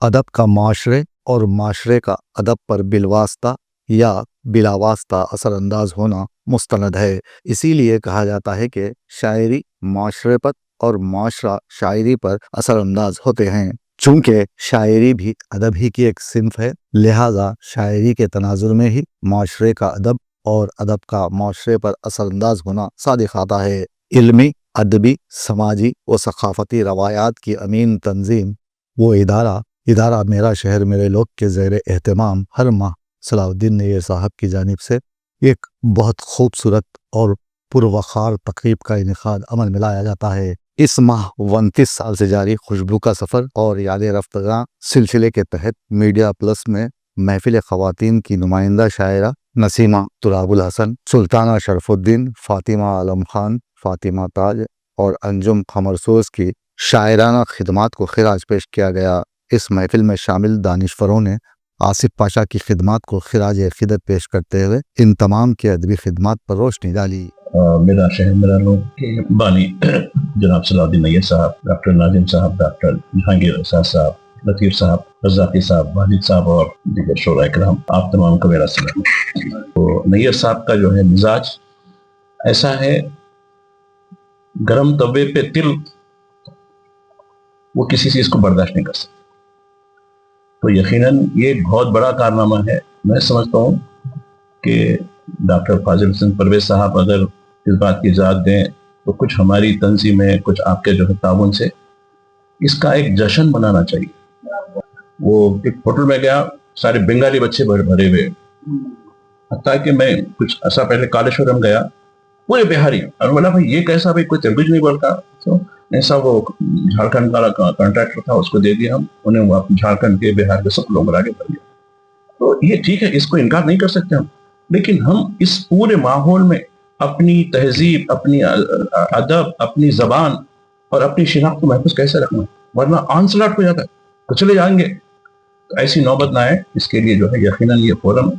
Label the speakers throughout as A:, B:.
A: अदब का माशरे और माशरे का अदब पर बिलवास्ता या बिलावास्ता असरअंदाज होना मुस्तनद है। इसीलिए कहा जाता है कि शायरी माशरे पर और माशरा शायरी पर असरअंदाज होते हैं। चूंकि शायरी भी अदब ही की एक सिंफ है, लिहाजा शायरी के तनाजुर में ही माशरे का अदब और अदब का माशरे पर असरअंदाज होना सादिक आता है। इल्मी, अदबी, समाजी व सकाफती रवायात की अमीन तंजीम वो इदारा मेरा शहर मेरे लोग के ज़ेर एहतमाम हर माह सलाउद्दीन नैयर साहब की जानिब से एक बहुत खूबसूरत और पुरवखार तक़रीब का इनेकाद अमल में लाया जाता है। इस माह 29 साल से जारी खुशबू का सफ़र और याद रफ्तगा सिलसिले के तहत मीडिया प्लस में महफिल ख़वातीन की नुमाइंदा शायरा नसीमा तुराबुल हसन, सुल्ताना शरफुद्दीन, फ़ातिमा आलम खान, फ़ातिमा ताज और अंजुम खमरसोज की शायराना खिदमात को खिराज पेश किया गया। इस महफिल में शामिल दानिशवरों ने आसिफ पाशा की खिदमात को खिराज अक़ीदत पेश करते हुए इन तमाम की अदबी खिदमात पर रोशनी डाली।
B: मेरा शहर मेरा लोग के बानी जनाब सलाउद्दीन नैयर साहब, डॉक्टर नाजिम साहब, डॉक्टर जहांगीर एहसास साहब, लतीफ़ साहब, रज़ाकी साहब, वाजिद साहब और दीगर शोरा इकराम, आप तमाम को मेरा सलाम। तो नैयर साहब का जो है मिजाज ऐसा है, गरम तवे पे तिल वो किसी चीज़ को बर्दाश्त नहीं कर सकते। तो यकीनन ये एक बहुत बड़ा कारनामा है। मैं समझता हूँ कि डॉक्टर फाजिल हसन परवेज साहब अगर इस बात की इजाज़त दें तो कुछ हमारी तंजीमें, कुछ आपके जो है ताउन से इसका एक जश्न मनाना चाहिए। वो एक होटल में गया, सारे बंगाली बच्चे भरे हुए, हत्ता कि मैं कुछ ऐसा पहले कालेश्वरम गया, पूरे बिहारी, और बोला भाई ये कैसा, भाई कोई तेलुगु नहीं बोलता। तो ऐसा वो झारखंड वाला कॉन्ट्रैक्टर था, उसको दे दिया हम, उन्हें वो झारखंड के, बिहार के सब लोग आगे बढ़ गए। तो ये ठीक है, इसको इनकार नहीं कर सकते हम, लेकिन हम इस पूरे माहौल में अपनी तहजीब, अपनी अदब, अपनी जबान और अपनी शिनाख्त को महफूज कैसे रखना, वरना आंसलाट हो जाता है तो चले जाएंगे। तो ऐसी नौबत ना आए, इसके लिए जो है यकीनन ये फोरम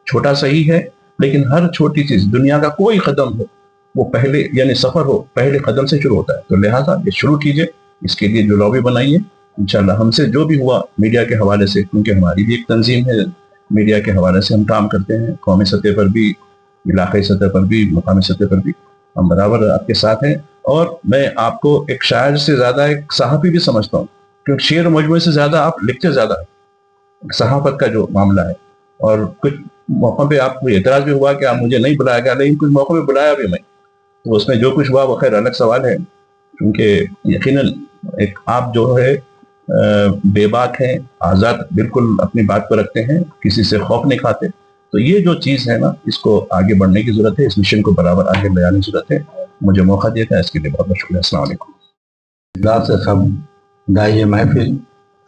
B: छोटा सही है, लेकिन हर छोटी चीज, दुनिया का कोई कदम हो वो पहले, यानी सफर हो, पहले कदम से शुरू होता है। तो लिहाजा ये शुरू कीजिए, इसके लिए जो लॉबी बनाइए, इंशाल्लाह हमसे जो भी हुआ मीडिया के हवाले से, क्योंकि हमारी भी एक तंजीम है, मीडिया के हवाले से हम काम करते हैं, कौमी सतह पर भी, इलाकाई सतह पर भी, मुकामी सतह पर भी हम बराबर आपके साथ हैं। और मैं आपको एक शायर से ज़्यादा एक सहाफ़ी भी समझता हूँ, क्योंकि शेर मजमूए से ज़्यादा आप लिखते ज़्यादा है, सहाफ़त का जो मामला है। और कुछ मौक़ों पे आपको एतराज़ भी हुआ कि आप मुझे नहीं बुलाया गया, लेकिन कुछ मौक़ों पे बुलाया भी मैं, तो उसमें जो कुछ हुआ वो खैर अलग सवाल है, क्योंकि यकीनन एक आप जो है बेबाक हैं, आज़ाद बिल्कुल अपनी बात पर रखते हैं, किसी से खौफ नहीं खाते। तो ये जो चीज़ है ना, इसको आगे बढ़ने की ज़रूरत है, इस मिशन को बराबर आगे ले जाने की ज़रूरत है। मुझे मौका दिया था, इसके लिए बहुत बहुत शुक्रिया। अस्सलाम वालेकुम।
C: से सब दाई महफिल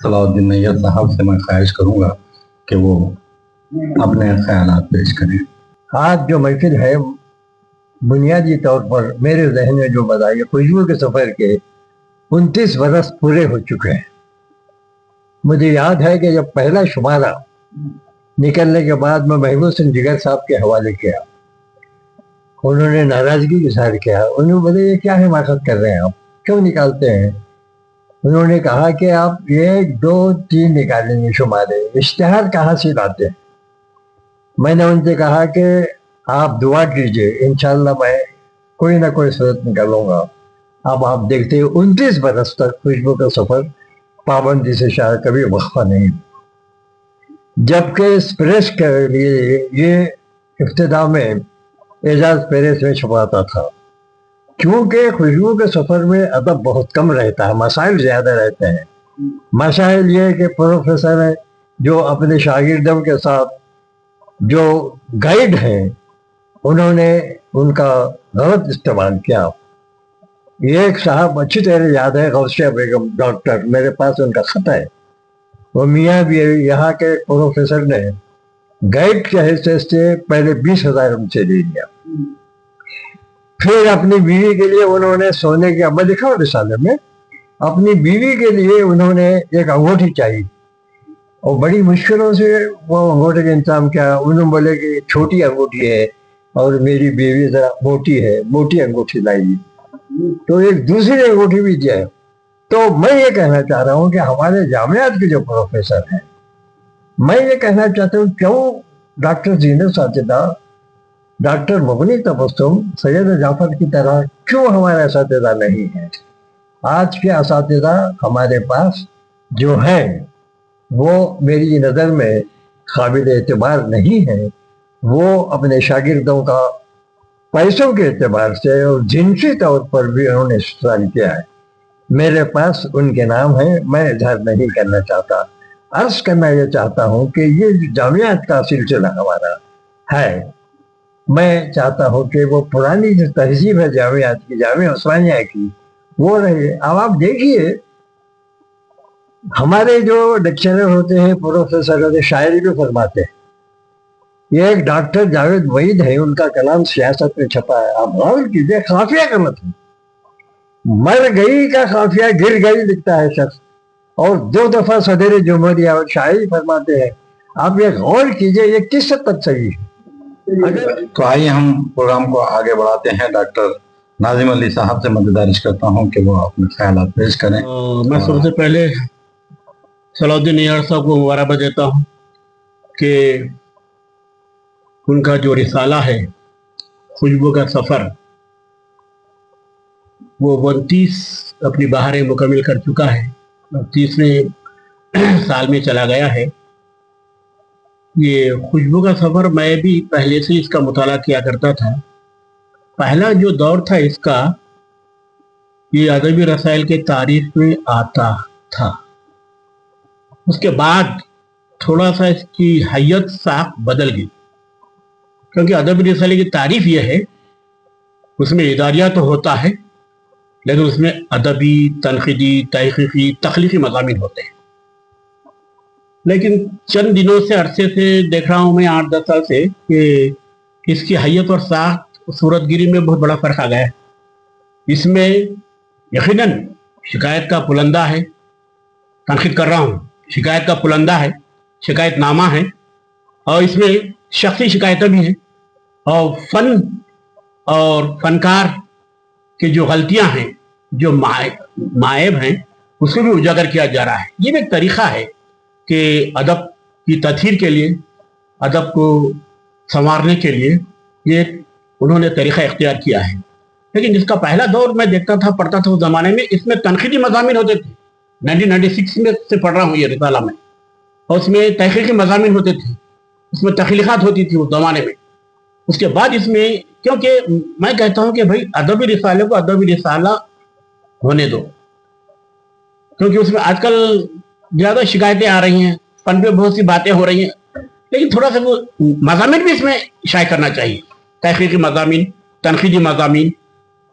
C: सलाउद्दीन नैयर साहब से मैं ख्वाहिश करूँगा कि वो अपने ख्यालात पेश करें।
D: आज जो महफिल है, बुनियादी तौर पर मेरे जहन में जो बताइए, खुशबू के सफ़र के 29 बरस पूरे हो चुके हैं। मुझे याद है कि जब पहला शुमारा निकलने के बाद मैं महबूब सिंह जिगर साहब के हवाले किया, उन्होंने नाराज़गी का इज़हार किया। उन्होंने बोले ये क्या हिमाकत कर रहे हैं आप, क्यों निकालते हैं? उन्होंने कहा कि आप 1, 2, 3 निकालेंगे शुमारे, इश्तिहार कहाँ से लाते हैं? मैंने उनसे कहा कि आप दुआ कीजिए, इंशाल्लाह मैं कोई ना कोई सूरत निकालूंगा। अब आप देखते हैं 29 बरस तक खुशबू का सफ़र पाबंदी से शायद कभी वक्फा नहीं। जबकि इस प्रेस के लिए ये इब्तिदा में एजाज प्रेस में छपाता था, क्योंकि खुशबू के सफ़र में अदब बहुत कम रहता है, मसाइल ज़्यादा रहते हैं। मसाइल ये कि प्रोफेसर हैं जो अपने शागिर्दों के साथ जो गाइड हैं, उन्होंने उनका गलत इस्तेमाल किया। ये एक साहब अच्छी तरह याद है, गौसिया बेगम डॉक्टर, मेरे पास उनका खत है। वो मियाँ भी यहाँ के प्रोफेसर ने गाइड के हैसियत से पहले 20,000 हमसे ले लिया। फिर अपनी बीवी के लिए उन्होंने सोने के, अब लिखा रिसाले में, अपनी बीवी के लिए उन्होंने एक अंगूठी चाहिए और बड़ी मुश्किलों से वो अंगूठी का इंतजाम किया। उन्होंने बोले कि छोटी अंगूठी है और मेरी बीवी ज़रा मोटी है, मोटी अंगूठी लाइए। तो एक दूसरी अंगूठी भी दिया है। तो मैं ये कहना चाह रहा हूँ कि हमारे जामियात के जो प्रोफेसर हैं, मैं ये कहना चाहता हूँ क्यों डॉक्टर जीनत साजिदा, डॉक्टर मुगनी तबस्सुम, सैयद जाफर की तरह क्यों हमारे असातिज़ा नहीं है। आज के असातिज़ा हमारे पास जो हैं वो मेरी नज़र में काबिल एतबार नहीं है। वो अपने शागिर्दों का पैसों के एतबार से और जिनसी तौर पर भी उन्होंने इस्तेमाल किया है। मेरे पास उनके नाम हैं, मैं इजहार नहीं करना चाहता। अर्ज करना ये चाहता हूँ कि ये जामियात का सिलसिला हमारा है, मैं चाहता हूँ कि वो पुरानी जो तहजीब है जामियात की, जामिया उस्मानिया की, वो रहे। अब आप देखिए हमारे जो लेक्चरर होते हैं, प्रोफेसर होते, शायरी भी फरमाते हैं। ये एक डॉक्टर जावेद वहीद है, उनका कलाम सियासत में छपा है, आप गौर कीजिए, काफिया गलत है। मर गई का काफिया गिर गई लिखता है शख्स, और 2 दफा सदर जमहूरिया और शायरी फरमाते हैं। आप ये गौर कीजिए ये किस हद तक सही है।
C: तो आइए हम प्रोग्राम को आगे बढ़ाते हैं। डॉक्टर नाजिम अली साहब से मैं गुजारिश करता हूं कि वो अपने ख्यालात पेश करें।
E: मैं सबसे पहले सलाउद्दीन नैयर साहब को मुबारकबाद देता हूँ कि उनका जो रिसाला है खुशबू का सफ़र, वो 29 अपनी बहारें मुकम्मल कर चुका है, 30वें साल में चला गया है। ये खुशबू का सफ़र मैं भी पहले से इसका मुताला किया करता था। पहला जो दौर था इसका, ये अदबी रसाइल के तारीफ में आता था। उसके बाद थोड़ा सा इसकी हैयत साख बदल गई, क्योंकि अदबी रसाइल की तारीफ यह है, उसमें इदारिया तो होता है लेकिन उसमें अदबी, तनकीदी, तहकीकी, तख्लीकी मज़ामीन होते हैं। लेकिन चंद दिनों से, अरसे से देख रहा हूँ मैं, 8-10 साल से, कि इसकी हैयत और साख्त, सूरतगिरी में बहुत बड़ा फ़र्क आ गया है। इसमें यकीनन शिकायत का पुलंदा है, तनकीद कर रहा हूँ, शिकायत का पुलंदा है, शिकायतनामा है, और इसमें शख्सी शिकायतें भी हैं, और फ़न और फ़नकार की जो गलतियां हैं, जो मायब हैं, उसको भी उजागर किया जा रहा है। ये भी एक तरीक़ा है कि अदब की तथहीर के लिए, अदब को संवारने के लिए ये उन्होंने तरीक़ा इख्तियार किया है। लेकिन जिसका पहला दौर मैं देखता था, पढ़ता था उस ज़माने में, इसमें तनकीदी मज़ामीन होते थे। 1996 में से पढ़ रहा हूँ ये रिसाला में, और उसमें तहकीकी मज़ामीन होते थे, उसमें तख्लीक़ात होती थी उस ज़माने में। उसके बाद इसमें, क्योंकि मैं कहता हूं कि भाई अदबी रिसाले को अदबी रिसाला होने दो, क्योंकि उसमें आजकल ज़्यादा शिकायतें आ रही हैं, फन पे बहुत सी बातें हो रही हैं, लेकिन थोड़ा सा वो मज़ामीन भी इसमें शाये करना चाहिए। तहकीकी मज़ामीन, तनकीदी मज़ामीन,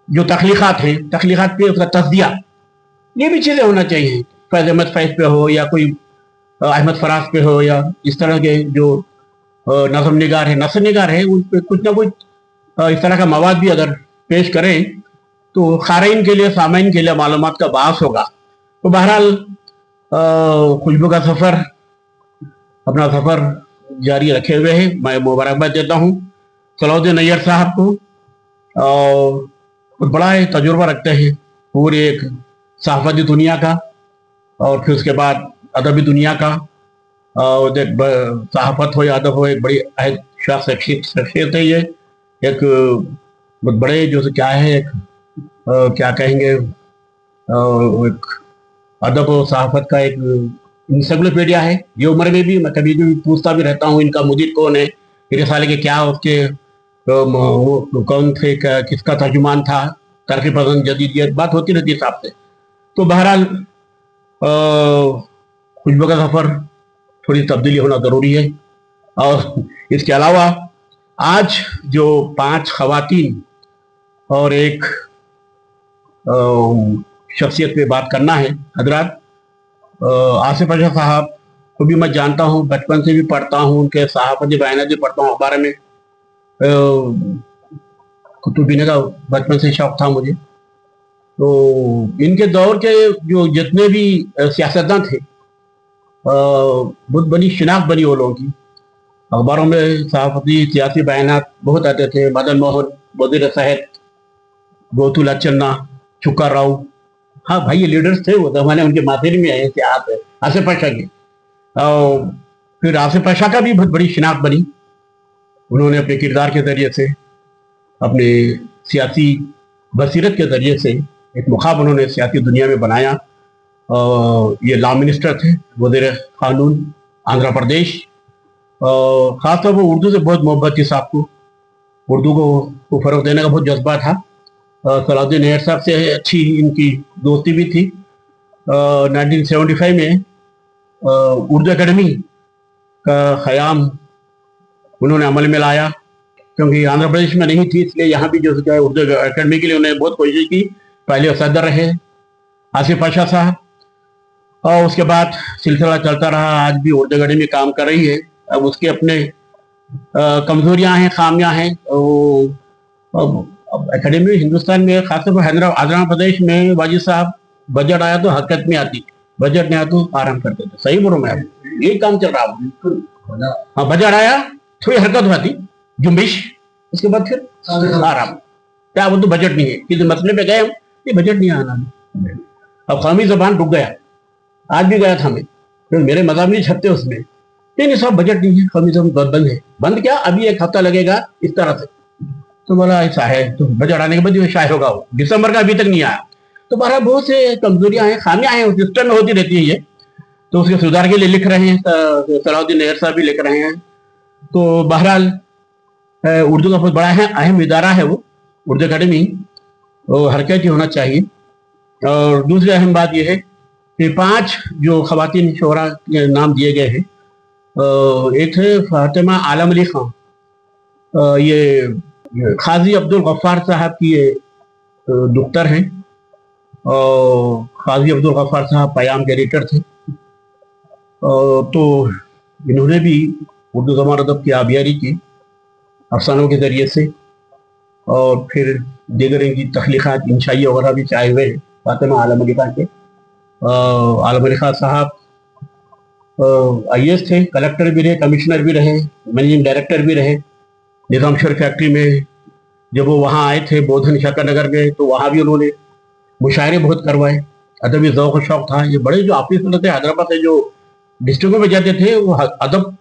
E: जो तख्लीक़ात हैं, तख्लीक़ात पे उसका तस्दिया, ये भी चीज़ें होना चाहिए। फैज़ अहमद फैज़ पे हो, या कोई अहमद फराज पे हो, या इस तरह के जो नज़म निगार है, नसर निगार है, उन पर कुछ ना कुछ इस तरह का मवाद भी अगर पेश करें तो क़ारीन के लिए, सामीन के लिए मालूमात का बास होगा। तो बहरहाल खुशबू का सफ़र, अपना सफ़र जारी रखे हुए है। मैं मुबारकबाद देता हूँ सलाउद्दीन नैयर साहब को, और बहुत बड़ा है, तजुर्बा रखते हैं पूरे एक सहाफ़ती दुनिया का, और फिर उसके बाद अदबी दुनिया का, और सहाफ़त हो या अदब हो, एक बड़ी अहद शख्सियत है ये। एक बहुत बड़े जो क्या है, एक क्या कहेंगे, एक अदब और सहाफ़त का एक इंसाइक्लोपीडिया है। ये उम्र में भी मैं कभी भी पूछता भी रहता हूँ इनका मुदीर कौन है, मेरे साले के क्या, उसके कौन थे, किसका तर्जुमान था, तरक्की पसंद जदीदियत, बात होती रहती है साहब से। तो बहरहाल खुशबू का सफ़र थोड़ी तब्दीली होना ज़रूरी है। और इसके अलावा आज जो 5 ख़वातीन और एक शख्सियत पे बात करना है हजरात, आसिफ अशरफ साहब को भी मैं जानता हूँ, बचपन से भी पढ़ता हूँ, उनके सहाफ़ती बयानात भी पढ़ता हूँ अखबार में। कुतुब पीने का बचपन से शौक़ था मुझे। तो इनके दौर के जो जितने भी सियासतदान थे, बहुत बड़ी शिनाख्त बनी वो लोगों की। अखबारों में सहाफ़ती सियासी बयानात बहुत आते थे। मदन मोहन, वज़ीर सेहत, गोतुल अचन्ना, चुक्का राव, हाँ भाई, ये लीडर्स थे वो जमाने, उनके माथेरी में आए थे आसिफ पाशा के। और फिर आसिफ पाशा का भी बहुत बड़ी शिनाख्त बनी। उन्होंने अपने किरदार के जरिए से, अपने सियासी बसीरत के जरिए से एक मुखाब उन्होंने सियासी दुनिया में बनाया। ये लॉ मिनिस्टर थे, वज़ीर कानून आंध्र प्रदेश। खासतौर पर उर्दू से बहुत मोहब्बत थी साहब को, उर्दू को फ़रोग देने का बहुत जज्बा था। सलाउद्दीन नैयर साहब से अच्छी इनकी दोस्ती भी थी। 1975 में उर्दू एकेडमी का क़याम उन्होंने अमल में लाया, क्योंकि आंध्र प्रदेश में नहीं थी, इसलिए यहाँ भी जो है उर्दू एकेडमी के लिए उन्होंने बहुत कोशिश की। पहले सदर रहे आसिफ पाशा साहब, और उसके बाद सिलसिला चलता रहा। आज भी उर्दू एकेडमी काम कर रही है। अब उसके अपने कमजोरियां हैं, खामियां हैं। अब एकेडमी हिंदुस्तान में, खासतौर पर आंध्र प्रदेश में, वाजिद साहब बजट आया तो हरकत में आती, बजट नहीं आया तो आराम करते थे। सही बोलो मैं, यही काम चल रहा है। हाँ, बजट आया थोड़ी हरकत होती, जुम्बिश, उसके बाद फिर आराम। क्या वो तो बजट नहीं है, किसी मसले पे गए हम, ये बजट नहीं आना। अब कौमी जबान रुक गया, आज भी गया था मैं, तो मेरे मज़ाब नहीं छपते उसमें, नहीं सब बजट नहीं है, कौमी जबान बंद है। बंद क्या, अभी एक हफ्ता लगेगा इस तरह से। तो बोला ऐसा है, तो बजट आने के बाद जो शायद होगा, वो दिसंबर का अभी तक नहीं आया। तो बहरहाल बहुत से कमजोरियां हैं, खामियां हैं, उस सिस्टम में होती रहती है ये। तो उसके सुधार के लिए लिख रहे हैं, सलाउद्दीन नैयर साहब भी लिख रहे हैं। तो बहरहाल उर्दू का बहुत बड़ा है, अहम इदारा है वो उर्दू अकेडमी, वो हरकत होना चाहिए। और दूसरी अहम बात यह है कि 5 जो खवातीन शोरा के नाम दिए गए हैं, एक है फातिमा आलम अली खान, ये खाजी अब्दुल गफ्फार साहब की ये दुख्तर हैं, और खाजी अब्दुल गफ्फार साहब पयाम के एडिटर थे। तो इन्होंने भी उर्दू ज़बान अदब की आबियारी की अफसानों के ज़रिए से, और फिर दीगर इनकी तख्लीक़ात इंशाई वगैरह भी चाहे हुए हैं फातिमा आलम अली खान के। आलम अली खान साहब IAS थे, कलेक्टर भी रहे, कमिश्नर भी रहे, मैनेजिंग डायरेक्टर भी रहे निज़ामशर फैक्ट्री में। जब वो वहाँ आए थे, बोधन शक्कर नगर गए, तो वहाँ भी उन्होंने मुशायरे बहुत करवाए, अदबी ज़ौक़ शौक़ था। ये बड़े जो ऑफिस थे हैदराबाद से, जो डिस्ट्रिक्टों में जाते थे, वो अदब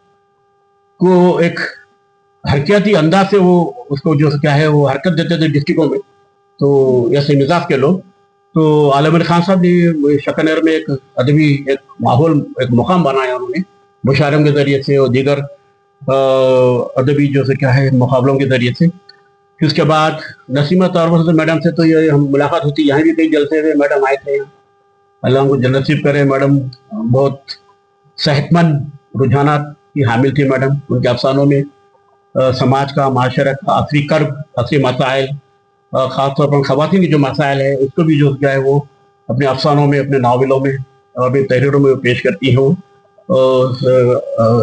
E: को एक हरकती अंदाज से वो उसको जो क्या है वो हरकत देते थे डिस्ट्रिक्टों में। तो ऐसे मिजाज के लोग, तो आलम अली खान साहब ने शक्कर में एक अदबी एक माहौल, एक मुकाम बनाया उन्होंने मुशायरों के ज़रिए से और दीगर अदबी जो से क्या है मुकाबलों के ज़रिए से। फिर उसके बाद नसीमा तौर मैडम से तो ये हम मुलाकात होती, यहाँ भी कई जलसे हुए, मैडम आए थे, अल्लाह उनको जन्नत नसीब करे। मैडम बहुत सेहतमंद रुझानात की हामिल थी मैडम। उनके अफसानों में समाज का, माशरत का असली कर्ब, असली मसाइल, ख़ासतौर पर ख़वातीन की जो मसाइल है उसको भी जो क्या है वो अपने अफसानों में, अपने नावलों में और अपनी तहरीरों में पेश करती हैं।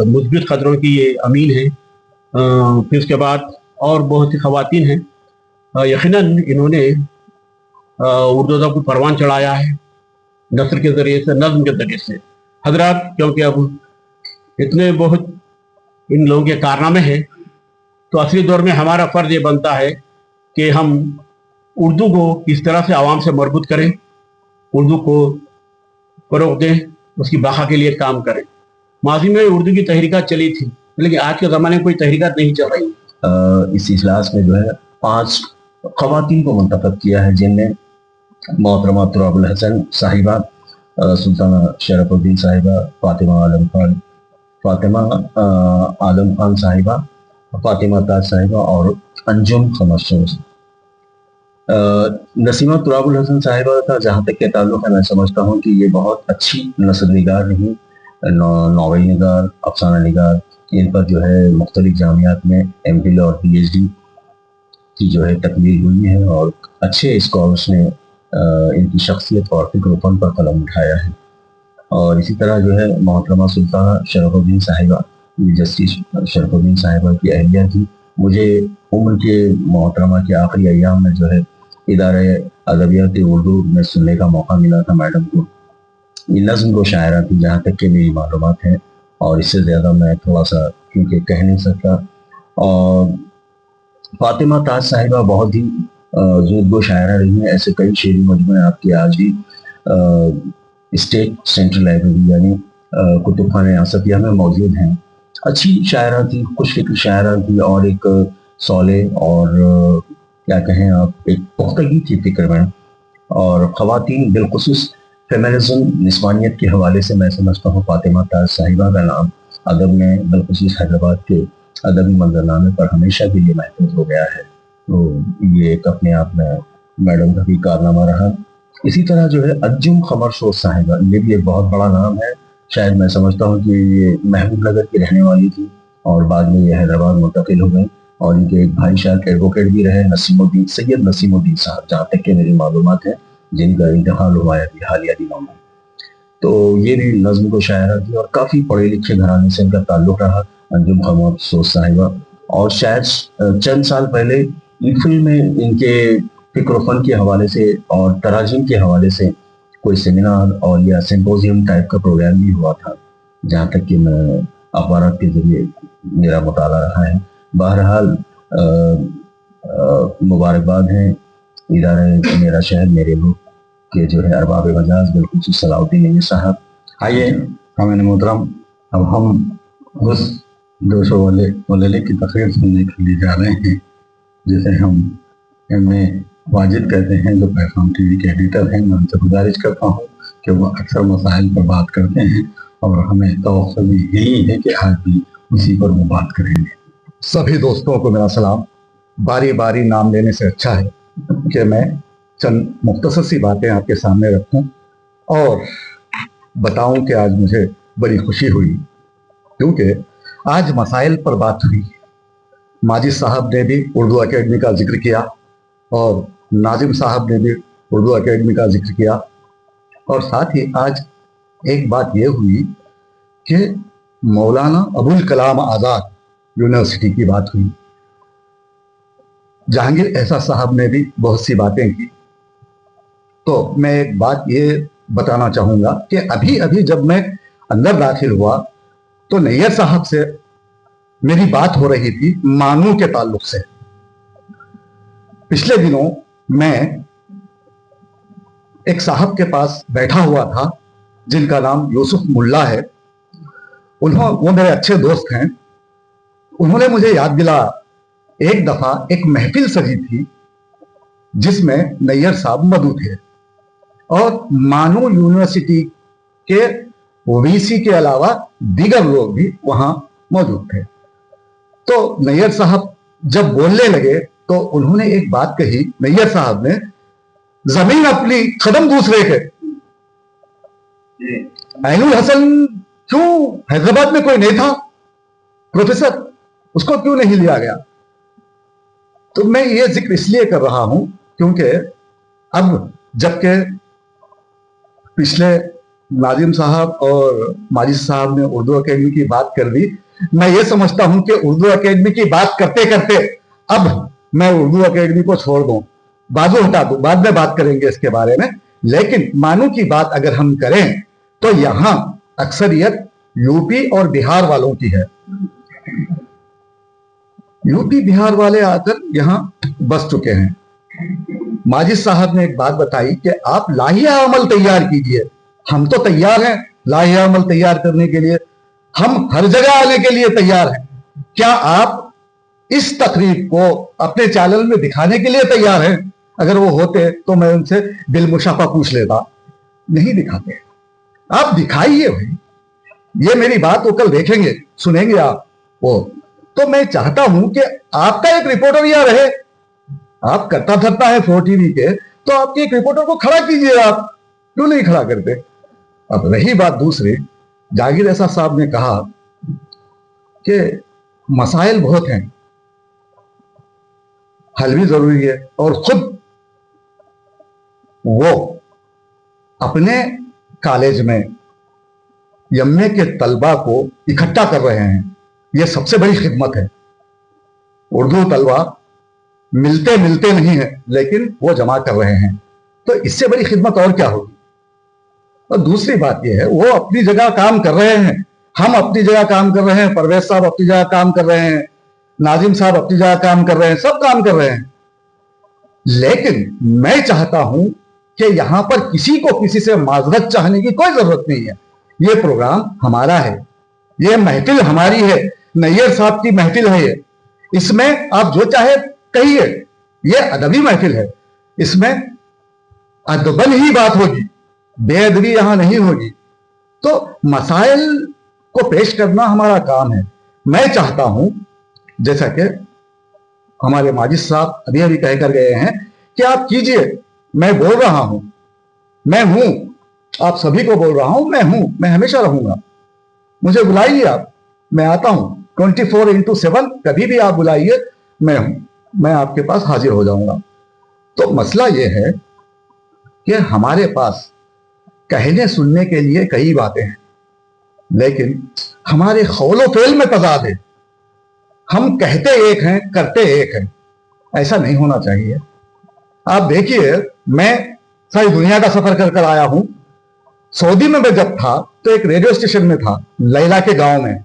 E: मुस्बित क़दरों की ये अमीन है। फिर उसके बाद और बहुत सी ख़वातीन हैं, यकीनन इन्होंने उर्दू अदब को परवान चढ़ाया है, नस्र के ज़रिए से, नज़्म के ज़रिए से। हजरात, क्योंकि अब इतने बहुत इन लोगों के कारनामे हैं, तो असली दौर में हमारा फ़र्ज़ ये बनता है कि हम उर्दू को किस तरह से आवाम से मरबूत करें, उर्दू को फ़रोग़ दें, उसकी बक़ा के लिए काम करें। माज़ी में उर्दू की तहरीकात चली थी, लेकिन आज के ज़माने में कोई तहरीकात नहीं चल रही।
B: इस इजलास में जो है 5 ख़वातीन को मुंतखब किया है, जिनमें मोहतरमा तुराबुल हसन साहिबा, सुल्ताना शरफुद्दीन साहिबा, फातिमा आलम खान साहिबा, फातिमा ताज साहिबा और अंजुम खमशोस। नसीमा तुराबुल हसन साहिबा का जहाँ तक के ताल्लुक़ है, मैं समझता हूँ कि ये बहुत अच्छी नस्र निगार रही, नावल निगार, अफसाना निगार। इन पर जो है मुख्तलिफ जामियात में MPhil और PhD की जो है तकमील हुई है, और अच्छे स्कॉलर्स ने इनकी शख्सियत और फ़िक्र फन पर कलम उठाया है। और इसी तरह जो है मोहतरमा सुल्ताना शरफुद्दीन साहिबा, जस्टिस शरफुद्दीन साहिबा की अहलिया थी। मुझे उम्र के मोहतरमा के आखिरी अय्याम में जो है इदारे अदबियात उर्दू में सुनने का मौका मिला था मैडम को। ये नज़्म को शायरा थी, जहाँ तक कि मेरी मालूमात है, और इससे ज़्यादा मैं थोड़ा सा क्योंकि कह नहीं सकता। और फातिमा ताज साहिबा बहुत ही ज़ूदगो शायरा रही हैं। ऐसे कई शेरी मजमूए आपके आज भी اسٹیٹ سینٹرل لائبریری یعنی کتب خانہ آصفیہ میں موجود ہیں. اچھی شاعرہ تھی, خوش فکر شاعرہ تھی, اور ایک صالح اور کیا کہیں آپ ایک پختگی تھی فکر میں. اور خواتین بالخصوص فیمنزم نسوانیت کے حوالے سے میں سمجھتا ہوں فاطمہ تاج صاحبہ کا نام ادب میں بالخصوص حیدرآباد کے ادبی منظرنامے پر ہمیشہ کے لیے محفوظ ہو گیا ہے. تو یہ ایک اپنے آپ میں میڈم کا بھی کارنامہ رہا. اسی طرح جو ہے انجم قمر سوز صاحبہ, یہ بھی ایک بہت بڑا نام ہے. شاید میں سمجھتا ہوں کہ یہ محبوب نگر کی رہنے والی تھی اور بعد میں یہ حیدرآباد منتقل ہو گئی. اور ان کے ایک بھائی شاید ایڈوکیٹ بھی رہے, نسیم الدین, سید نسیم الدین صاحب, جہاں تک کہ میری معلومات ہے, جن کا انتقال ہوا ہے ابھی حالیہ دنوں میں. تو یہ بھی نظم کو شاعرہ تھی اور کافی پڑھے لکھے گھرانے سے ان کا تعلق رہا, انجم قمر سوز صاحبہ. اور شاید چند سال پہلے ایفل میں ان کے فکر و فن کے حوالے سے اور تراجم کے حوالے سے کوئی سیمینار اور یا سمپوزیم ٹائپ کا پروگرام بھی ہوا تھا, جہاں تک کہ میں اخبارات کے ذریعے میرا مطالعہ رہا ہے. بہرحال مبارکباد ہیں ادارہ میرا شہر میرے ملک کے جو ہے ارباب مجاز بالخصوص صلاح الدین نیر صاحب.
C: آئیے حامد محترم, اب ہم اس 200 والے کی تقریر سننے کے لیے جا رہے ہیں, جسے ہم ایم.اے. واجد کہتے ہیں, جو پیغام ٹی وی کے ایڈیٹر ہیں. میں ان سے گزارش کرتا ہوں کہ وہ اکثر مسائل پر بات کرتے ہیں اور ہمیں توقع بھی یہی ہے کہ آج بھی اسی پر وہ بات کریں گے.
A: سبھی دوستوں کو میرا سلام. باری باری نام لینے سے اچھا ہے کہ میں چند مختصر سی باتیں آپ کے سامنے رکھوں اور بتاؤں کہ آج مجھے بڑی خوشی ہوئی, کیونکہ آج مسائل پر بات ہوئی. ماجد صاحب نے بھی اردو اکیڈمی کا ذکر کیا اور ناظم صاحب نے بھی اردو اکیڈمی کا ذکر کیا, اور ساتھ ہی آج ایک بات یہ ہوئی کہ مولانا ابوالکلام آزاد یونیورسٹی کی بات ہوئی. جہانگیر احساس صاحب نے بھی بہت سی باتیں کی. تو میں ایک بات یہ بتانا چاہوں گا کہ ابھی جب میں اندر داخل ہوا تو نیر صاحب سے میری بات ہو رہی تھی مانو کے تعلق سے. پچھلے دنوں میں ایک صاحب کے پاس بیٹھا ہوا تھا جن کا نام یوسف ملا ہے. وہ میرے اچھے دوست ہیں. انہوں نے مجھے یاد دلایا ایک دفعہ ایک محفل سجی تھی جس میں نیر صاحب مدعو تھے اور مانو یونیورسٹی کے وی سی کے علاوہ دیگر لوگ بھی وہاں موجود تھے. تو نیر صاحب جب بولنے لگے تو انہوں نے ایک بات کہی. نیر صاحب نے, زمین اپنی قدم دوسرے کے. عین الحسن کیوں حیدرآباد میں کوئی نہیں تھا پروفیسر, اس کو کیوں نہیں لیا گیا؟ تو میں یہ ذکر اس لیے کر رہا ہوں کیونکہ اب جبکہ پچھلے ناظم صاحب اور ماجد صاحب نے اردو اکیڈمی کی بات کر دی, میں یہ سمجھتا ہوں کہ اردو اکیڈمی کی بات کرتے کرتے اب میں اردو اکیڈمی کو چھوڑ دوں, بازو ہٹا دوں, بعد میں بات کریں گے اس کے بارے میں. لیکن مانو کی بات اگر ہم کریں تو یہاں اکثریت یو پی اور بہار والوں کی ہے. یو پی بہار والے آ کر یہاں بس چکے ہیں. ماجد صاحب نے ایک بات بتائی کہ آپ لاہیہ عمل تیار کیجئے. ہم تو تیار ہیں لاہیہ عمل تیار کرنے کے لیے, ہم ہر جگہ آنے کے لیے تیار ہیں. کیا آپ اس تقریب کو اپنے چینل میں دکھانے کے لیے تیار ہیں؟ اگر وہ ہوتے تو میں ان سے بالمشافہ پوچھ لیتا. نہیں دکھاتے, آپ دکھائیے بھائی. یہ میری بات وہ کل دیکھیں گے, سنیں گے آپ وہ. تو میں چاہتا ہوں کہ آپ کا ایک رپورٹر یہاں رہے. آپ کرتا دھرتا ہے 4 ٹی وی کے, تو آپ کے ایک رپورٹر کو کھڑا کیجئے. آپ کیوں نہیں کھڑا کرتے؟ اب رہی بات دوسری, جہانگیر احساس صاحب نے کہا کہ مسائل بہت ہیں, حل بھی ضروری ہے, اور خود وہ اپنے کالج میں ایم اے کے طلبہ کو اکٹھا کر رہے ہیں. یہ سب سے بڑی خدمت ہے. اردو طلبہ ملتے نہیں ہیں لیکن وہ جمع کر رہے ہیں, تو اس سے بڑی خدمت اور کیا ہوگی. اور دوسری بات یہ ہے, وہ اپنی جگہ کام کر رہے ہیں, ہم اپنی جگہ کام کر رہے ہیں, پرویز صاحب اپنی جگہ کام کر رہے ہیں, ناظم صاحب اپنی جگہ کام کر رہے ہیں, سب کام کر رہے ہیں. لیکن میں چاہتا ہوں کہ یہاں پر کسی کو کسی سے معذرت چاہنے کی کوئی ضرورت نہیں ہے. یہ پروگرام ہمارا ہے, یہ محفل ہماری ہے, نیئر صاحب کی محفل ہے یہ. اس میں آپ جو چاہے کہیے, یہ ادبی محفل ہے, اس میں ادبن ہی بات ہوگی, بے ادبی یہاں نہیں ہوگی. تو مسائل کو پیش کرنا ہمارا کام ہے. میں چاہتا ہوں جیسا کہ ہمارے ماجد صاحب ابھی ابھی کہہ کر گئے ہیں کہ آپ کیجئے, میں بول رہا ہوں, میں ہوں, آپ سبھی کو بول رہا ہوں, میں ہوں, میں ہمیشہ رہوں گا. مجھے بلائیے آپ, میں آتا ہوں 24x7, کبھی بھی آپ بلائیے, میں ہوں, میں آپ کے پاس حاضر ہو جاؤں گا. تو مسئلہ یہ ہے کہ ہمارے پاس کہنے سننے کے لیے کئی باتیں ہیں, لیکن ہمارے قول و فعل میں تضاد ہے. ہم کہتے ایک ہیں, کرتے ایک ہیں. ایسا نہیں ہونا چاہیے. آپ دیکھیے, میں ساری دنیا کا سفر کر کر آیا ہوں. سعودی میں جب تھا تو ایک ریڈیو اسٹیشن میں تھا, لیلا کے گاؤں میں.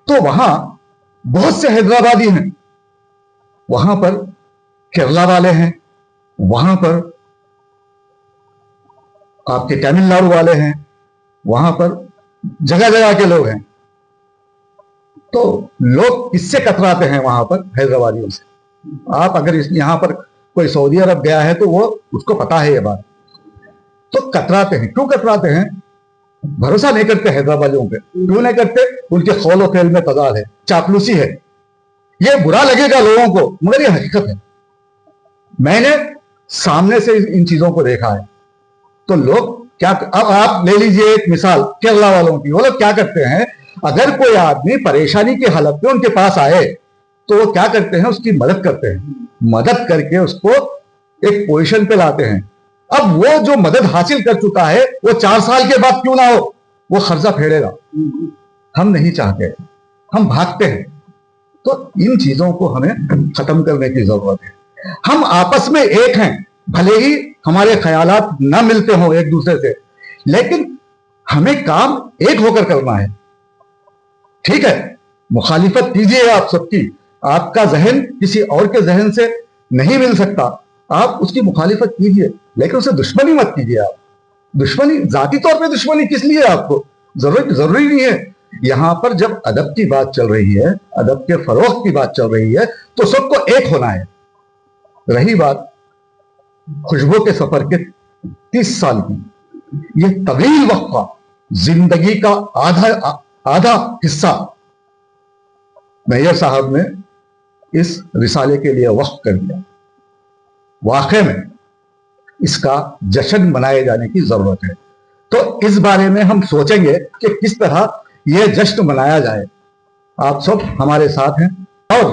A: تو وہاں بہت سے حیدرآبادی ہیں, وہاں پر کیرلا والے ہیں, وہاں پر آپ کے تمل ناڈو والے ہیں, وہاں پر جگہ جگہ کے لوگ ہیں. تو لوگ کس سے کتراتے ہیں وہاں پر؟ حیدرآبادیوں سے. آپ اگر یہاں پر کوئی سعودی عرب گیا ہے تو وہ اس کو پتا ہے یہ بات. تو کتراتے ہیں. کیوں کتراتے ہیں؟ بھروسہ نہیں کرتے حیدرآبادیوں پہ. کیوں نہیں کرتے؟ ان کے قول و فعل میں تضاد ہے, چاپلوسی ہے. یہ برا لگے گا لوگوں کو, مگر یہ حقیقت ہے. میں نے سامنے سے ان چیزوں کو دیکھا ہے. تو لوگ کیا, اب آپ لے لیجئے ایک مثال کیرلا والوں کی. وہ لوگ کیا کرتے ہیں, اگر کوئی آدمی پریشانی کی حالت میں ان کے پاس آئے تو وہ کیا کرتے ہیں, اس کی مدد کرتے ہیں. مدد کر کے اس کو ایک پوزیشن پہ لاتے ہیں. اب وہ جو مدد حاصل کر چکا ہے وہ 4 سال کے بعد کیوں نہ ہو, وہ قرضہ پھیڑے گا. ہم نہیں چاہتے, ہم بھاگتے ہیں. تو ان چیزوں کو ہمیں ختم کرنے کی ضرورت ہے. ہم آپس میں ایک ہیں, بھلے ہی ہمارے خیالات نہ ملتے ہوں ایک دوسرے سے, لیکن ہمیں کام ایک ہو کر کرنا ہے. ٹھیک ہے, مخالفت کیجئے آپ سب کی. آپ کا ذہن کسی اور کے ذہن سے نہیں مل سکتا, آپ اس کی مخالفت کیجئے, لیکن اسے دشمنی مت کیجئے. آپ دشمنی, ذاتی طور پہ دشمنی کس لیے آپ کو؟ ضروری نہیں ہے. یہاں پر جب ادب کی بات چل رہی ہے, ادب کے فروغ کی بات چل رہی ہے, تو سب کو ایک ہونا ہے. رہی بات خوشبو کے سفر کے 30 سال کی, یہ طویل وقفہ, زندگی کا آدھا حصہ میئر صاحب نے اس رسالے کے لیے وقف کر دیا. واقع میں اس کا جشن منائے جانے کی ضرورت ہے. تو اس بارے میں ہم سوچیں گے کہ کس طرح یہ جشن منایا جائے. آپ سب ہمارے ساتھ ہیں. اور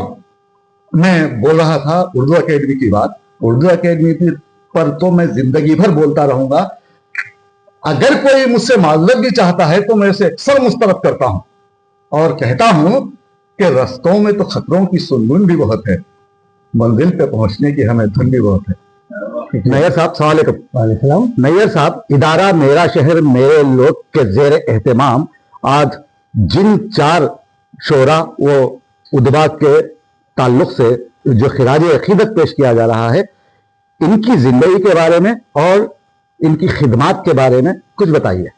A: میں بول رہا تھا اردو اکیڈمی کی بات. اردو اکیڈمی پر تو میں زندگی بھر بولتا رہوں گا. اگر کوئی مجھ سے معذرت بھی چاہتا ہے تو میں اسے اکثر مسترد کرتا ہوں اور کہتا ہوں کہ رستوں میں تو خطروں کی سنگن بھی بہت ہے, منزل پہ پہنچنے کی ہمیں دھن بھی بہت ہے. نیئر صاحب السلام علیکم.
D: وعلیکم السلام.
A: نیئر صاحب, ادارہ میرا شہر میرے لوگ کے زیر اہتمام آج جن 4 شعرا و ادبا کے تعلق سے جو خراج عقیدت پیش کیا جا رہا ہے, ان کی زندگی کے بارے میں اور ان کی خدمات کے بارے میں کچھ بتائیے.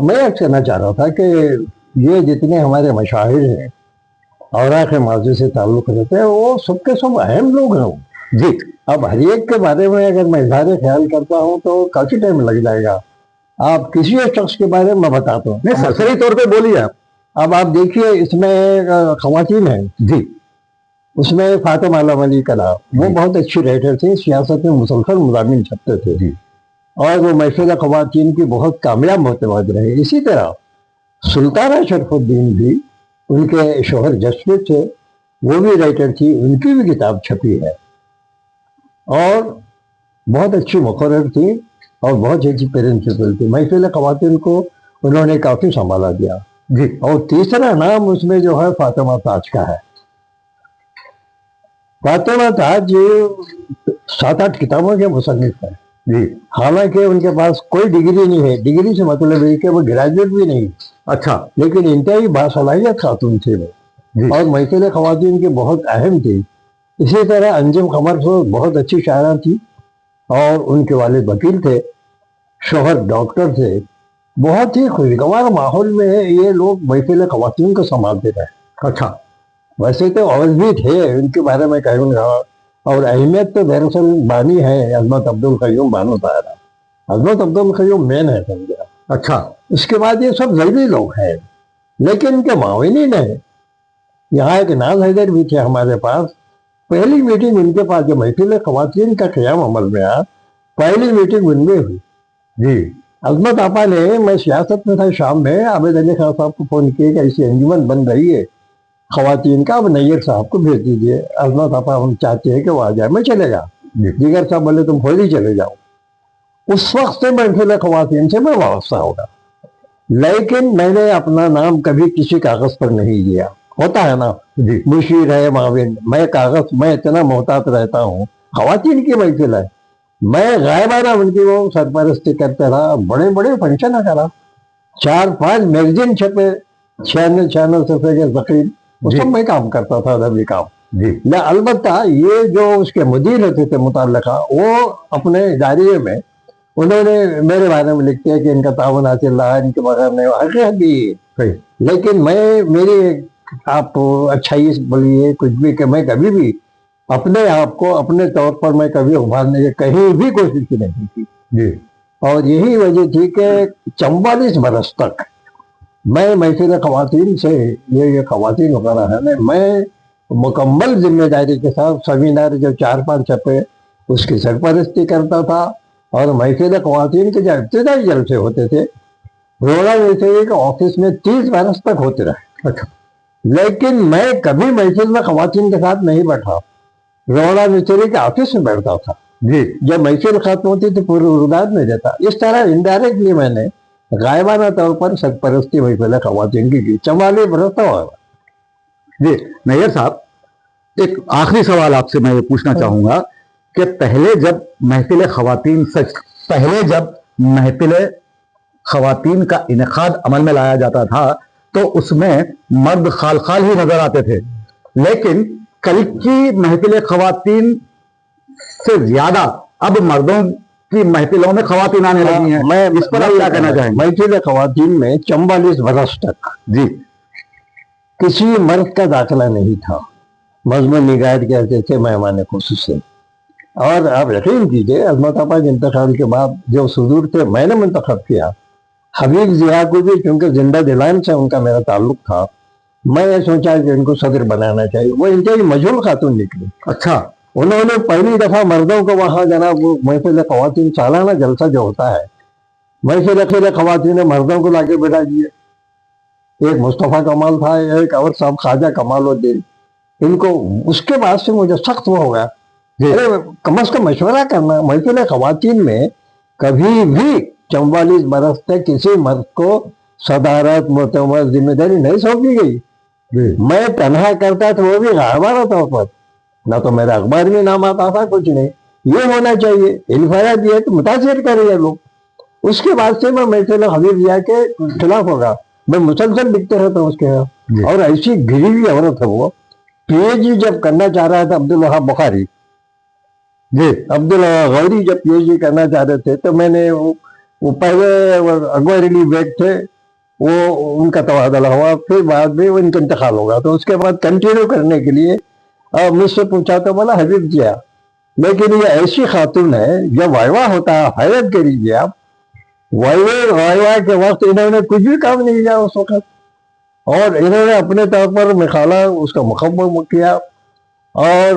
D: میں یہ کہنا چاہ رہا تھا کہ یہ جتنے ہمارے مشاہیر ہیں, اوراق ماضی سے تعلق رہتے ہیں, وہ سب کے سب اہم لوگ ہیں.
A: جی.
D: اب ہر ایک کے بارے میں اگر میں اظہار خیال کرتا ہوں تو کافی ٹائم لگ جائے گا. آپ کسی ایک شخص کے بارے میں بتاتا ہوں.
A: نہیں, سرسری طور پہ بولیے آپ.
D: اب آپ دیکھیے, اس میں خواتین ہیں.
A: جی.
D: اس میں فاطمہ علام علی کلام, وہ بہت اچھی رائٹر تھے, سیاست میں مسلسل مضامین چھپتے تھے.
A: جی.
D: اور وہ محفل خواتین کی بہت کامیاب محتواج رہے. اسی طرح سلطانہ شرف الدین بھی, ان کے شوہر جسپریت تھے, وہ بھی رائٹر تھی, ان کی بھی کتاب چھپی ہے. اور بہت اچھی مقرر تھی اور بہت اچھی پرنسپل تھی. محفل خواتین کو انہوں نے کافی سنبھالا دیا.
A: جی.
D: اور تیسرا نام اس میں جو ہے فاطمہ تاج کا ہے. فاطمہ تاج 7-8 کتابوں کے مصنف ہیں.
A: جی.
D: حالانکہ ان کے پاس کوئی ڈگری نہیں ہے. ڈگری سے مطلب ہے کہ وہ گریجویٹ بھی نہیں.
A: اچھا.
D: لیکن انتہائی باصلاحیت خاتون تھے وہ.
A: جی.
D: اور محفل خواتین کی بہت اہم تھی. اسی طرح انجم قمر بہت اچھی شاعرہ تھی. और उनके वालिद वकील थे, शोहर डॉक्टर थे। बहुत ही खुशगवार माहौल में ये लोग महफिल ख़वातीन को संभालते रहे। अच्छा, वैसे तो और भी थे, उनके बारे में कहूँगा। और अहमियत तो दरअसल बानी है अजमत अब्दुल क़य्यूम बानो तारा। अजमत अब्दुल क़य्यूम मेन है, समझा। अच्छा, उसके बाद ये सब जल्दी लोग हैं, लेकिन इनके माविनी ने, यहाँ एक नाज हैदर भी थे हमारे पास। पहली मीटिंग उनके पास, जो महफिल ख़वातीन का क़याम अमल में आया, पहली मीटिंग उनमें हुई जी। अजमत आपा ने, मैं सियासत में था शाम में, आबिद अली खान साहब को फ़ोन किया कि ऐसी अंजुमन बन रही है ख़वातीन का, अब नैयर साहब को भेज दीजिए। अजमत आपा हम चाहते हैं कि वो आ जाए। मैं चलेगा। जिगर साहब बोले तुम खुद ही चले जाओ। उस वक्त से महफिल ख़वातीन से मैं वाबस्ता होगा, लेकिन मैंने अपना नाम कभी किसी कागज पर नहीं दिया। होता है ना जी, मुशीर है, माविन, मैं कागज, मैं इतना मोहतात रहता हूँ। ख़वातीन की महफिल है, मैं गायबाना उनकी वो सरपरस्ती करते रहा। बड़े बड़े फंक्शन करा, 4-5 मैगजीन छपे, 96 सफ़े के ज़कीर, वो सब मैं काम करता था, अदबी काम जी। न अलबत्ता ये जो उसके मुदीर होते थे मुतल्लिका, वो अपने इदारे में उन्होंने मेरे बारे में लिखते हैं कि इनका तावन हासिल रहा, इनके बगैर नहीं, हकीकत भी है। लेकिन मैं, मेरी आप अच्छाई बोलिए कुछ भी, कि मैं कभी भी अपने आप को अपने तौर पर मैं कभी उभारने की कहीं भी कोशिश नहीं की जी। और यही वजह थी कि 44 बरस तक मैं महफिल ख़वातीन से, ये ख़वातीन वगैरह है ना, मैं मुकम्मल जिम्मेदारी के साथ सेमिनार जो 4-5 छपे उसकी सरपरस्ती करता था। और महफिल ख़वातीन के जो इब्तिदाई जलसे होते थे, रोड़ा वैसे के ऑफिस में 30 बरस तक होते रहे। अच्छा, लेकिन मैं कभी महफिल में ख़वातीन के साथ नहीं बैठा, रोड़ा मिस्त्री के ऑफिस में बैठता था जी। जब महफिल खत्म होती थी पूरे रुदाद में देता। इस तरह इनडायरेक्टली मैंने गायबाना तौर पर सरपरस्ती महफिल ख़वातीन की 44 बरस तक
A: जी। नैयर साहब, एक आखिरी सवाल आपसे मैं ये पूछना चाहूंगा कि पहले जब महफिल ख़वातीन का इनेकाद अमल में लाया जाता था तो उसमें मर्द खाल खाल ही नजर आते थे, लेकिन कल की महफिल ख़वातीन से ज्यादा अब मर्दों की महफिलों में ख़वातीन आने लगी हैं। मैं इस पर आप क्या कहना चाहेंगे?
D: महफिल ख़वातीन में 44 बरस तक
A: जी
D: किसी मर्द का दाखिला नहीं था। मजमून निगाह कहते थे, मेहमान खुसूसी। और आप यकीन कीजिए, अजमत आपा के इंतकाल के बाद जो सुदूर थे, मैंने मुंतखब किया। हबीब ज़िया को भी, क्योंकि जिंदा दिलान से उनका मेरा ताल्लुक था, मैं ये सोचा कि इनको सदर बनाना चाहिए। वो इंतहाई मजहूल खातून निकली। अच्छा, उन्होंने पहली दफ़ा मर्दों को वहाँ जनाब महफिल ख़वातीन सालाना जलसा जो होता है, महफिल ख़वातीन ने मर्दों को लाके बैठा दिए। एक मुस्तफ़ा कमाल था, एक और साहब ख्वाजा कमालुद्दीन, इनको। उसके बाद से मुझे सख्त वो हो गया, अरे कम अज कम मशवरा करना। महफिल ख़वातीन में कभी भी 44 बरस तक किसी मर्द को सदारत, मोतमद, जिम्मेदारी नहीं सौंपी गई। मैं तनहा करता था, वो भी गायबाना तौर पर, ना तो मेरा अखबार में नाम आता था, कुछ नहीं। ये होना चाहिए, इन्फराद ये तो मुतासिर करे लोग। उसके बाद से मैं महफिल हबीब ज़िया के खिलाफ होगा, मैं मुसलसल लिखते रहता हूँ उसके यहाँ। और ऐसी गिरी हुई औरत है वो। पीएचडी जब करना चाह रहा था अब्दुल वहाब बुखारी जी, अब्दुल गौरी जब पीएचडी करना चाह रहे थे, तो मैंने वो पहले अकबर अली बेग थे, वो उनका तबादला हुआ, फिर बाद में उनका इंतकाल होगा। तो उसके बाद कंटिन्यू करने के लिए मुझसे पूछा तो बोला हबीब ज़िया। लेकिन ये ऐसी खातून है, जब वाइवा होता है, हैरत करिए आप, वाइवा के वक्त इन्होंने कुछ भी काम नहीं किया उस वक्त। और इन्होंने अपने तौर पर मिखाला उसका मुकम्मल किया। और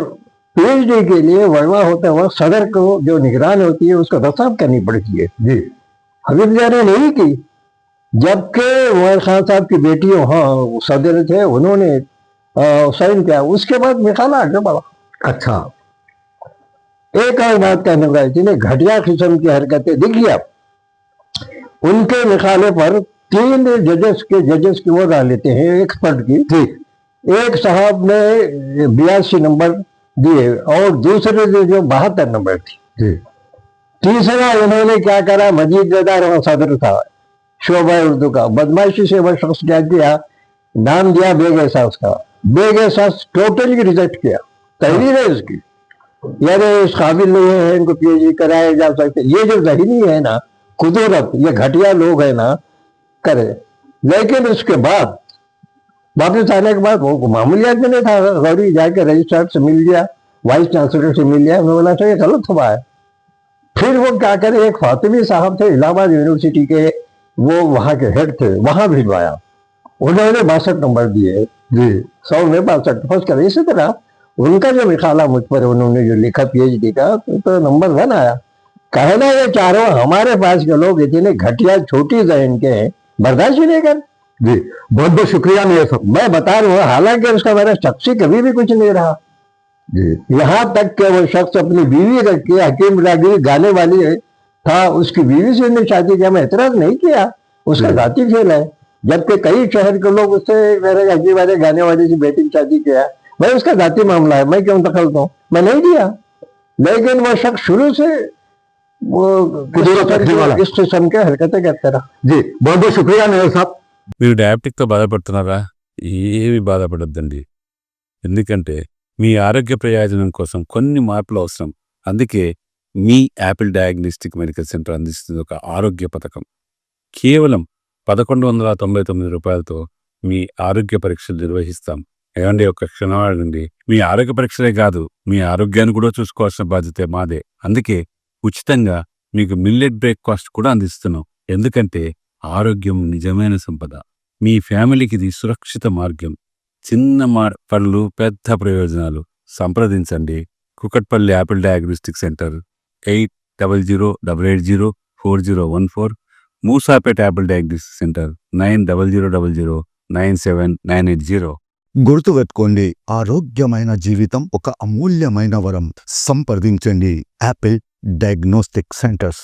D: पीएचडी के लिए वाइवा होते वक्त सदर को जो निगरान होती है उसको दस्ताब करनी पड़ती है जी। हबीब ज़िया ने नहीं की, जबकि उमर खान साहब की बेटी वहाँ सदर थे, उन्होंने साइन किया। उसके बाद मिखाला आगे बढ़ा। अच्छा, एक और बात कहने का, इतनी घटिया किस्म की हरकतें दिखी आप। उनके मिखाले पर 3 जजेस की वो डाल लेते हैं, एक्सपर्ट की। ठीक, एक साहब ने 82 नंबर दिए और दूसरे ने जो 72 नंबर थी। तीसरा उन्होंने क्या करा, मजीद रज़ा सदर था शोबा उर्दू का, बदमाशी से वह शख्स क्या किया, नाम दिया बेग एहसास का। बेग एहसास टोटली रिजेक्ट किया, तहरीर है उसकी। यार ये इस काबिल नहीं है, इनको पीएचडी कराया जा सकते, ये जो ज़हनी है ना कुदरत, ये घटिया लोग है ना करे। लेकिन उसके बाद वापस आने के बाद वो मामूली आदमी नहीं था, गौरी जाके रजिस्ट्रार से मिल गया, वाइस चांसलर से मिल गया, उन्होंने बोला था ये गलत हुआ है। फिर वो क्या करे, एक फातिमी साहब थे इलाहाबाद यूनिवर्सिटी के, वो वहाँ के हेड थे, वहाँ भिजवाया, उन्होंने 62 नंबर दिए जी, 100 में 62 फर्स्ट कर। इसी तरह उनका जो निकाला मुझ पर उन्होंने जो लिखा पीएचडी का, तो नंबर 1 आया। कहना ये चारों हमारे पास के लोग इतने घटिया छोटी जहन के हैं, बर्दाश्त ही नहीं कर।
C: जी बहुत बहुत शुक्रिया मेयर साहब।
D: मैं बता रहा हूँ, हालांकि उसका मेरा शख्सी कभी भी कुछ नहीं रहा,
C: जी
D: यहाँ तक कि वो शख्स अपनी बीवी रख के हकीम रागी गाने वाली था, उसकी बीवी से उसने शादी किया, मैं एतराज नहीं किया, उसका जाति फेल है। जबकि कई शहर के लोग उससे मेरे हकीम वाले गाने वाले से बेटी की शादी किया, भाई उसका जाति मामला है, मैं क्यों दखल दूं, मैं नहीं दिया। लेकिन वो शख्स शुरू से वो
C: कुदरत रखने वाला।
D: इस किस्म के हरकतें करते रहा।
C: जी बहुत बहुत शुक्रिया मेयर साहब।
F: మీరు డయాబెటిక్తో బాధపడుతున్నారా? ఏమి బాధపడొద్దండి. ఎందుకంటే మీ ఆరోగ్య ప్రయోజనం కోసం కొన్ని మార్పులు అవసరం. అందుకే మీ యాపిల్ డయాగ్నోస్టిక్ మెడికల్ సెంటర్ అందిస్తుంది ఒక ఆరోగ్య పథకం. కేవలం 1199 రూపాయలతో మీ ఆరోగ్య పరీక్షలు నిర్వహిస్తాం. ఏమండి, ఒక క్షణం ఆగండి. మీ ఆరోగ్య పరీక్షలే కాదు, మీ ఆరోగ్యాన్ని కూడా చూసుకోవాల్సిన బాధ్యత మాదే. అందుకే ఉచితంగా మీకు మిల్లెట్ బ్రేక్ఫాస్ట్ కూడా అందిస్తున్నాం. ఎందుకంటే ఆరోగ్యం నిజమైన సంపద. మీ ఫ్యామిలీకి ఇది సురక్షిత మార్గం. చిన్న పళ్ళు పెద్ద ప్రయోజనాలు. సంప్రదించండి Kukatpally Apple diagnostic centre 8008804014, Moosapet Apple diagnostic centre 9000097980.
A: గుర్తుపెట్టుకోండి, ఆరోగ్యమైన జీవితం ఒక అమూల్యమైన వరం. సంప్రదించండి యాపిల్ డయాగ్నోస్టిక్ సెంటర్స్.